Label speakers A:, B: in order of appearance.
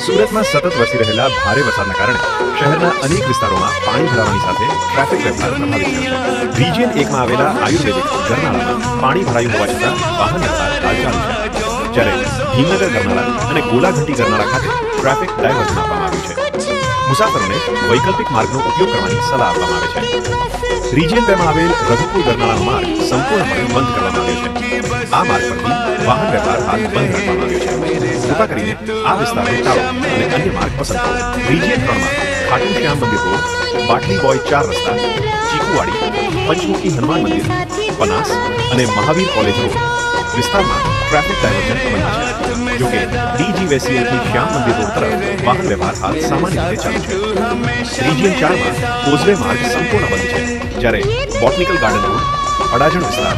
A: સુરતમાં સતત વરસી રહેલા ભારે વરસાદના કારણે શહેરના અનેક વિસ્તારોમાં પાણી ભરાવાની સાથે ટ્રાફિક વ્યવહાર પ્રભાવિત થયો છે. રિજિયન 1 માં આવેલા આયુર્વેદિક ગરનાળામાં પાણી ભરાયું હોવા છતાં વાહન વ્યવહાર હાલ ચાલુ છે. જ્યારે ભીમનગર ગરનાળા અને ગોલાઘાટી ગરનાળા ખાતે ટ્રાફિક ડાયવર્ઝન આપવામાં આવ્યું છે. મુસાફરોને વૈકલ્પિક માર્ગનો ઉપયોગ કરવાની સલાહ આપવામાં આવે છે. રિજિયન 2 માં આવેલ રઘુપુર ગરનાળાનો માર્ગ સંપૂર્ણપણે બંધ કરવામાં આવ્યો છે. આ માર્ગ પરથી વાહન વ્યવહાર હાલ બંધ રાખવામાં આવ્યો છે. કૃપા કરીને આ વિસ્તારને ટાળો અને અન્ય માર્ગ પસંદ કરો. રિજિયન 3 માં ખાટુ શ્યામ મંદિર રોડ, બાટલી બોય 4 રસ્તા, ચીકુવાડી, પંચમુખી હનુમાન મંદિર, પનાસ અને મહાવીર કોલેજ રોડ વિસ્તારમાં ટ્રાફિક ડાયવર્ઝન અમલમાં છે. જોકે DGVCLથી શ્યામ મંદિર રોડ તરફ વાહન વ્યવહાર હાલ સામાન્ય રીતે ચાલુ છે. રિજિયન 4 માં કોઝવે માર્ગ સંપૂર્ણ બંધ છે. જ્યારે બોટનિકલ ગાર્ડન રોડ, અડાજણ વિસ્તાર,